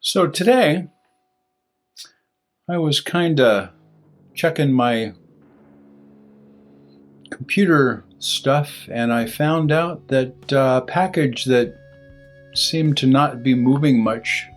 So today, I was kind of checking my computer stuff, and I found out that a package that seemed to not be moving much,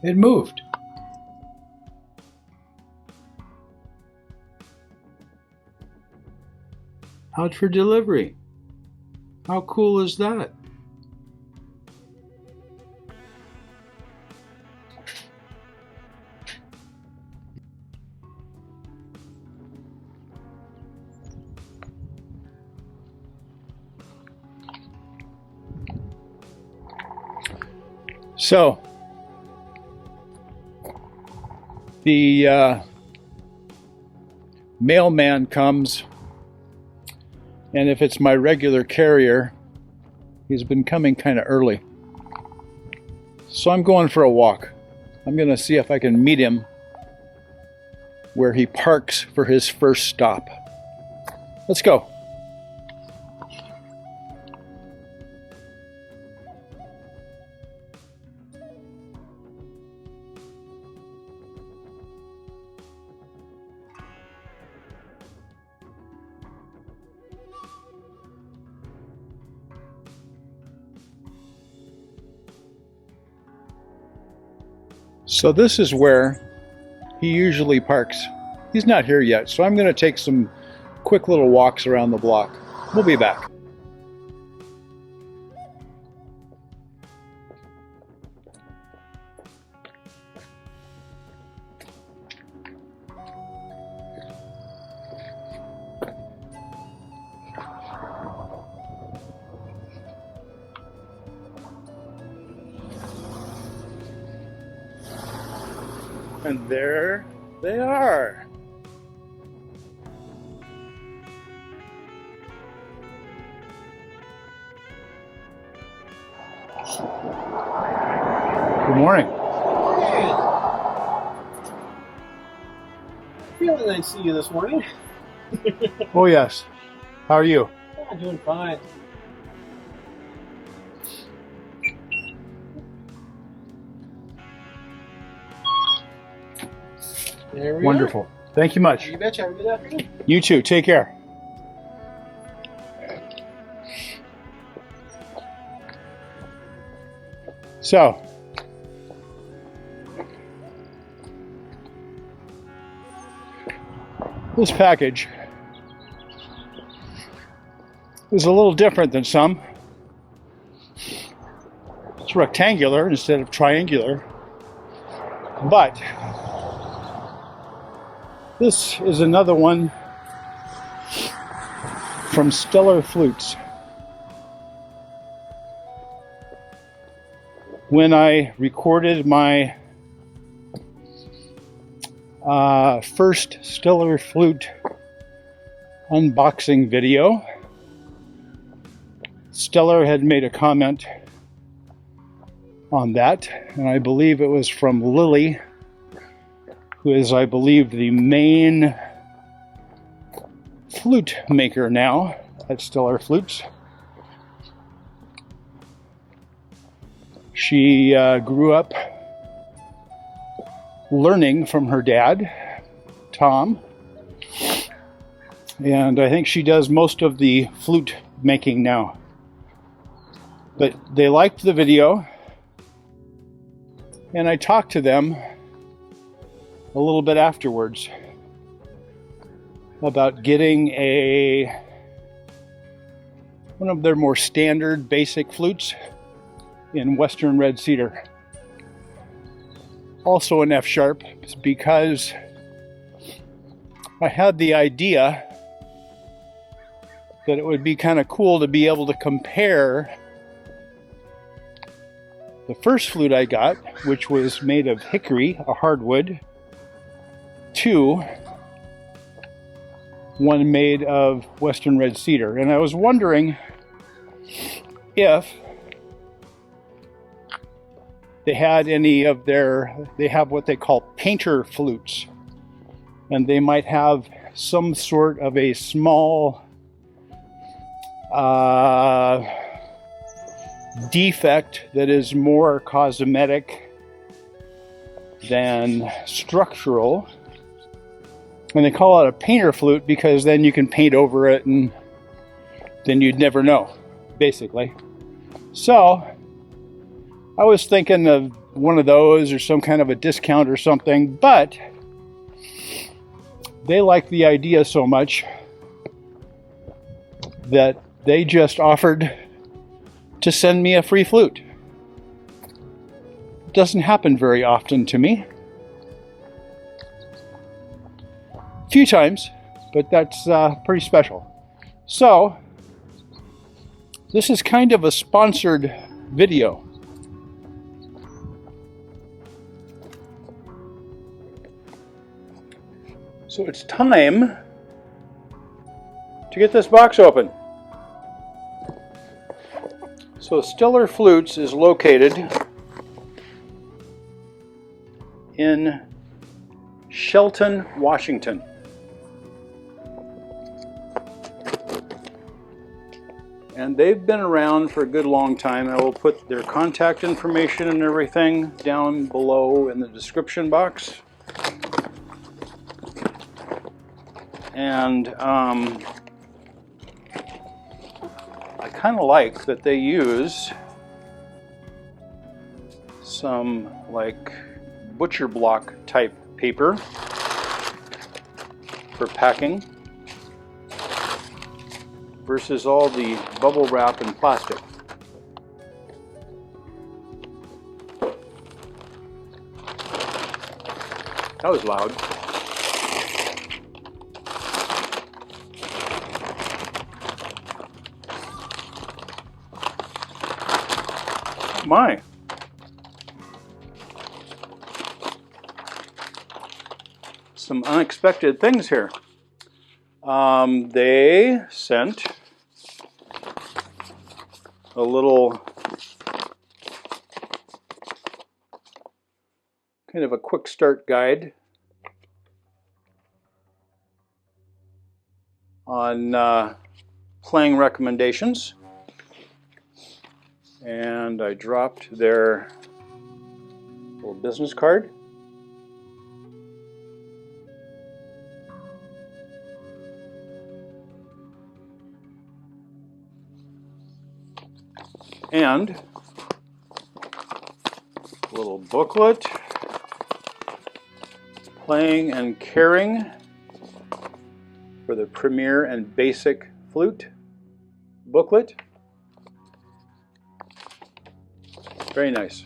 it moved. Out for delivery. How cool is that? So, the mailman comes, and if it's my regular carrier, he's been coming kind of early. So I'm going for a walk. I'm going to see if I can meet him where he parks for his first stop. Let's go. So this is where he usually parks. He's not here yet, so I'm going to take some quick little walks around the block. We'll be back. And there they are. Good morning. Hey. Feeling nice to see you this morning. Oh yes. How are you? I'm doing fine. There we Wonderful. Thank you much. are. You betcha. Have a good afternoon. You too. Take care. So, this package is a little different than some. It's rectangular instead of triangular, but this is another one from Stellar Flutes. When I recorded my first Stellar Flute unboxing video, Stellar had made a comment on that, and I believe it was from Lily, who is, I believe, the main flute maker now at Stellar Flutes. She grew up learning from her dad, Tom, and I think she does most of the flute making now. But they liked the video, and I talked to them a little bit afterwards about getting one of their more standard basic flutes in Western Red Cedar. Also an F sharp, because I had the idea that it would be kind of cool to be able to compare the first flute I got, which was made of hickory, a hardwood, to one made of Western Red Cedar. And I was wondering if they had any of they have what they call painter flutes, and they might have some sort of a small defect that is more cosmetic than structural. And they call it a painter flute because then you can paint over it and then you'd never know, basically. So I was thinking of one of those or some kind of a discount or something, but they like the idea so much that they just offered to send me a free flute. It doesn't happen very often to me. A few times, but that's pretty special. So this is kind of a sponsored video. So it's time to get this box open. So Stellar Flutes is located in Shelton, Washington. And they've been around for a good long time. I will put their contact information and everything down below in the description box. And I kind of like that they use some like butcher block type paper for packing versus all the bubble wrap and plastic. That was loud. My. Some unexpected things here. They sent a little kind of a quick start guide on playing recommendations. And I dropped their little business card. And a little booklet, Playing and Caring for the Premier and Basic Flute booklet. Very nice.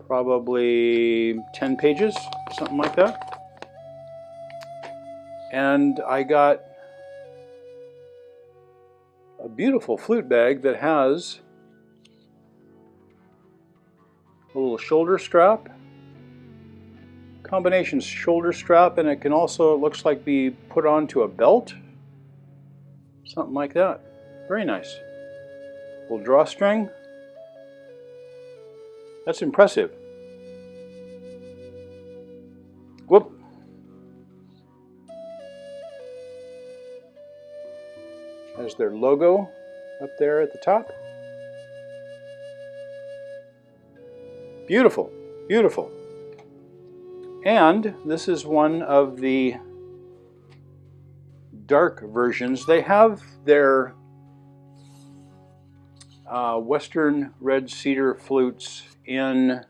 Probably 10 pages, something like that. And I got a beautiful flute bag that has a little shoulder strap, combination shoulder strap, and it can also, it looks like, be put onto a belt, something like that. Very nice. Little drawstring. That's impressive. Whoop. There's their logo up there at the top. Beautiful, beautiful. And this is one of the dark versions. They have their Western red cedar flutes in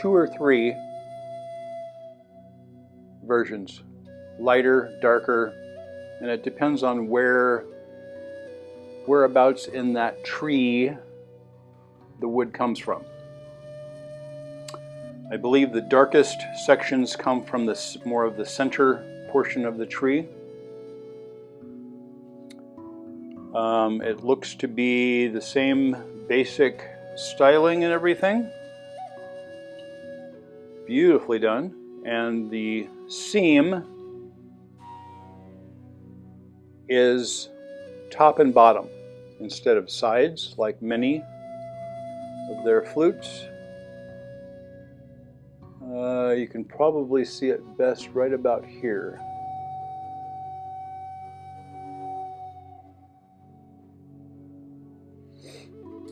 two or three versions, lighter, darker, and it depends on whereabouts in that tree the wood comes from. I believe the darkest sections come from this more of the center portion of the tree. It looks to be the same basic styling and everything. Beautifully done. And the seam is top and bottom instead of sides like many of their flutes. You can probably see it best right about here.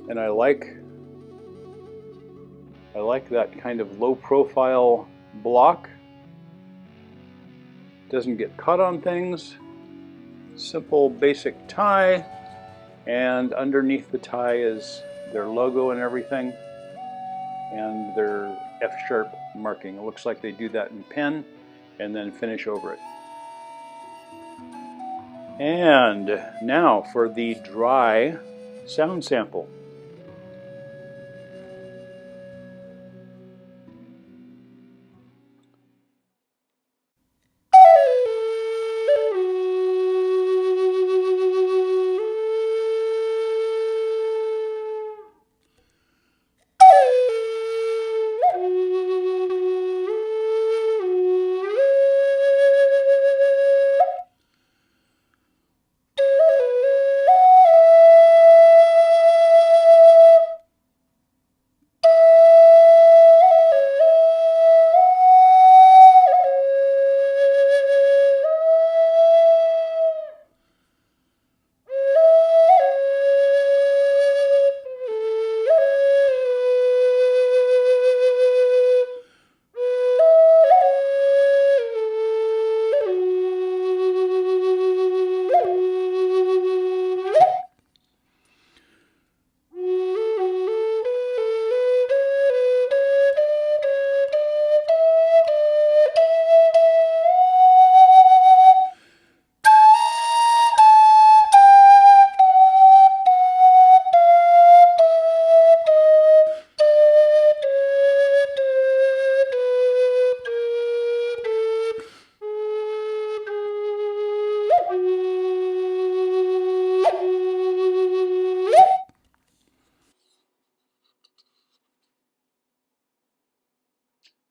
And I like that kind of low profile block. Doesn't get caught on things. Simple basic tie, and underneath the tie is their logo and everything, and their F-sharp marking. It looks like they do that in pen and then finish over it. And now for the dry sound sample.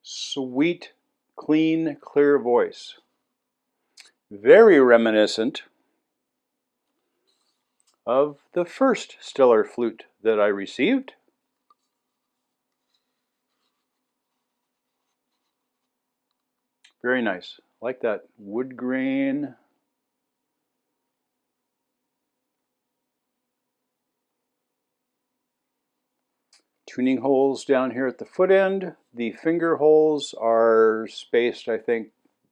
Sweet, clean, clear voice. Very reminiscent of the first stellar flute that I received. Very nice. Like that wood grain. Tuning holes down here at the foot end. The finger holes are spaced, I think,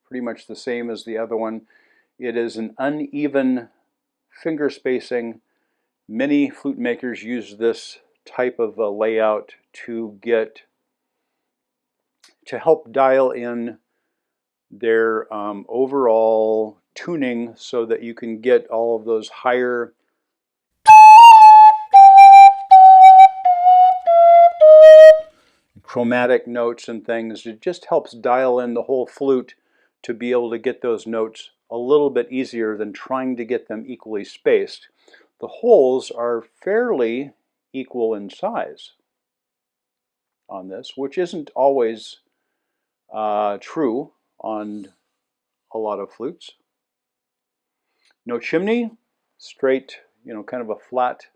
pretty much the same as the other one. It is an uneven finger spacing. Many flute makers use this type of a layout to help dial in their overall tuning so that you can get all of those higher chromatic notes and things. It just helps dial in the whole flute to be able to get those notes a little bit easier than trying to get them equally spaced. The holes are fairly equal in size on this, which isn't always true on a lot of flutes. No chimney, straight, kind of a flat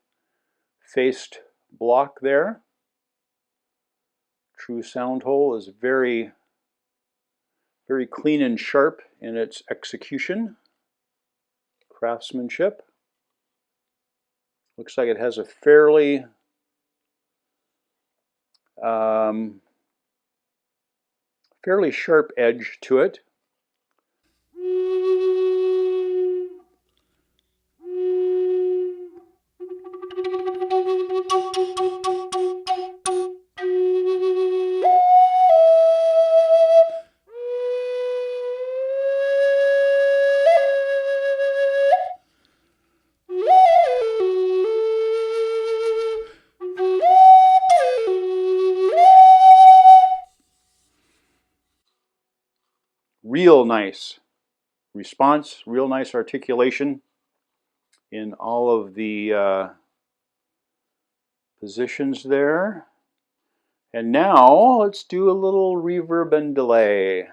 faced block there. True sound hole is very, very clean and sharp in its execution. Craftsmanship. Looks like it has a fairly fairly sharp edge to it. Real nice response, real nice articulation in all of the positions there. And now let's do a little reverb and delay.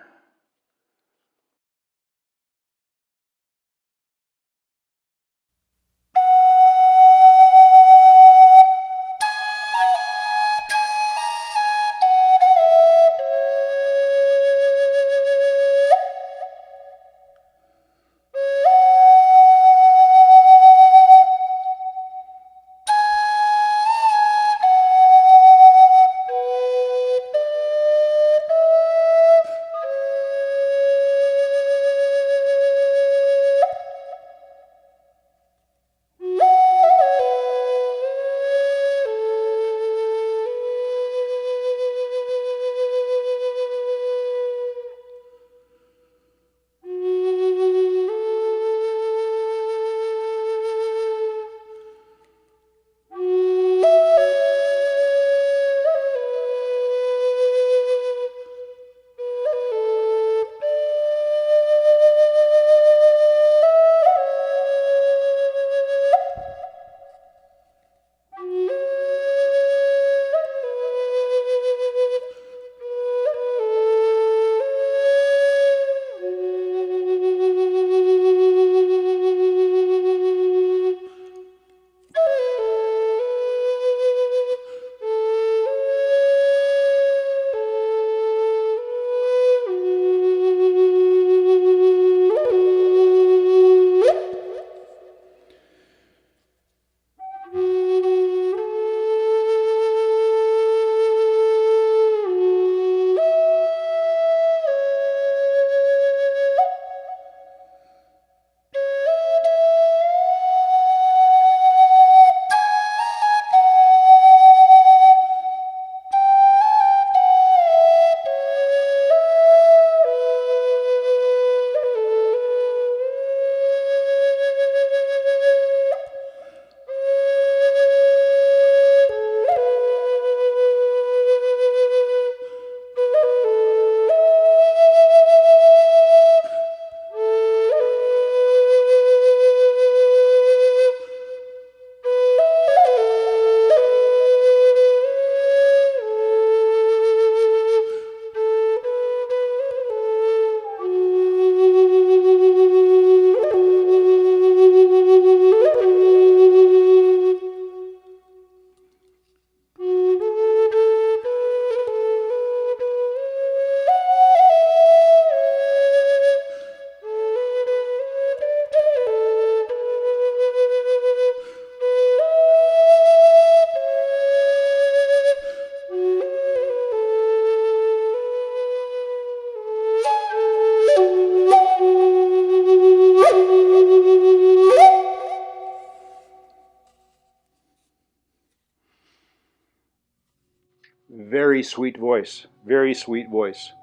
Very sweet voice. Very sweet voice.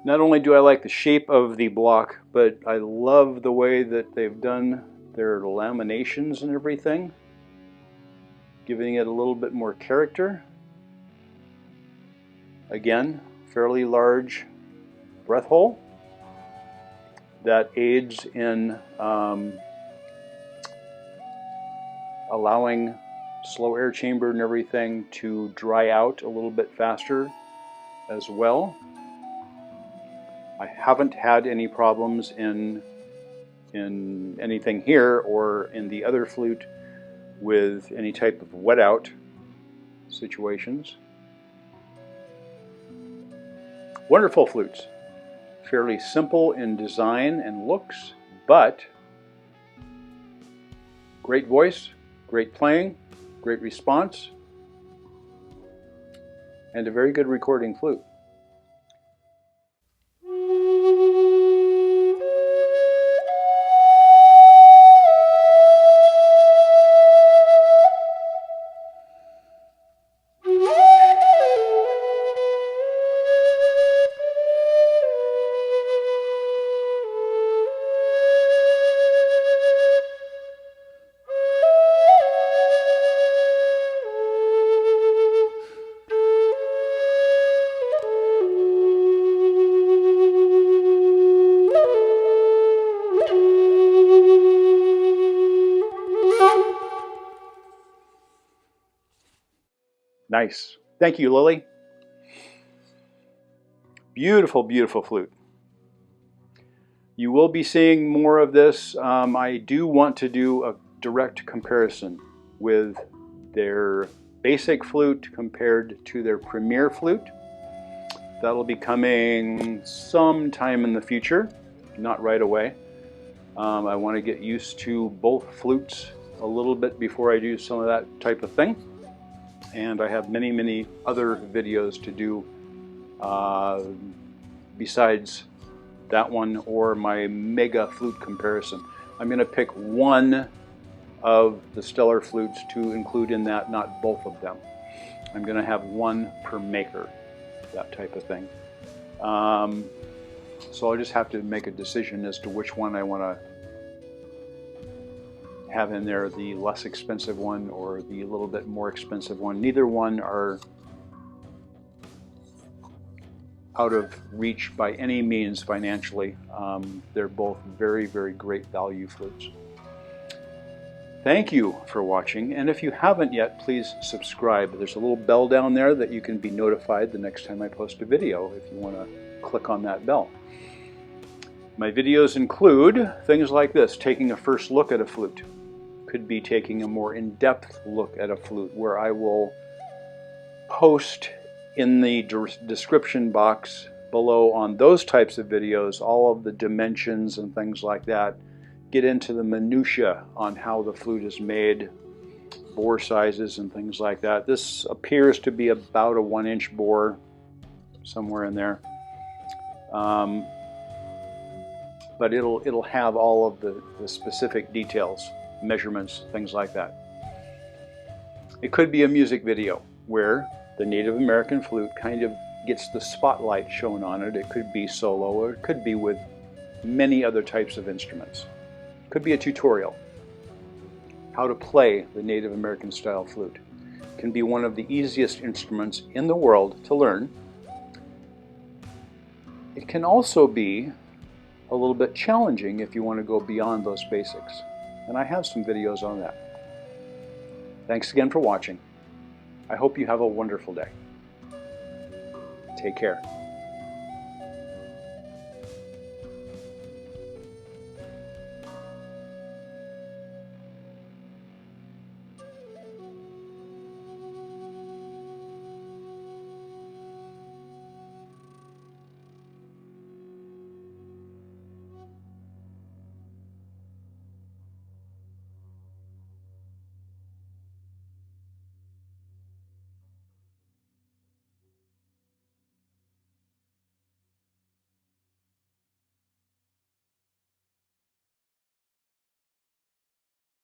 Not only do I like the shape of the block, but I love the way that they've done their laminations and everything, giving it a little bit more character. Again, fairly large breath hole that aids in allowing slow air chamber and everything to dry out a little bit faster as well. I haven't had any problems in anything here or in the other flute with any type of wet out situations. Wonderful flutes. Fairly simple in design and looks, but great voice, great playing, great response, and a very good recording flute. Nice. Thank you, Lily. Beautiful, beautiful flute. You will be seeing more of this. I do want to do a direct comparison with their basic flute compared to their premier flute. That'll be coming sometime in the future, not right away. I want to get used to both flutes a little bit before I do some of that type of thing. And I have many, many other videos to do besides that one or my mega flute comparison. I'm going to pick one of the stellar flutes to include in that, not both of them. I'm going to have one per maker, that type of thing. So I'll just have to make a decision as to which one I want to have in there, the less expensive one or the little bit more expensive one. Neither one are out of reach by any means financially. They're both very, very great value flutes. Thank you for watching, and if you haven't yet, please subscribe. There's a little bell down there that you can be notified the next time I post a video if you want to click on that bell. My videos include things like this: taking a first look at a flute. Could be taking a more in-depth look at a flute, where I will post in the description box below on those types of videos all of the dimensions and things like that. Get into the minutia on how the flute is made, bore sizes and things like that. This appears to be about a 1-inch bore, somewhere in there. But it'll have all of the specific details, measurements, things like that. It could be a music video where the Native American flute kind of gets the spotlight shown on it. It could be solo, or it could be with many other types of instruments. It could be a tutorial. How to play the Native American style flute. It can be one of the easiest instruments in the world to learn. It can also be a little bit challenging if you want to go beyond those basics. And I have some videos on that. Thanks again for watching. I hope you have a wonderful day. Take care.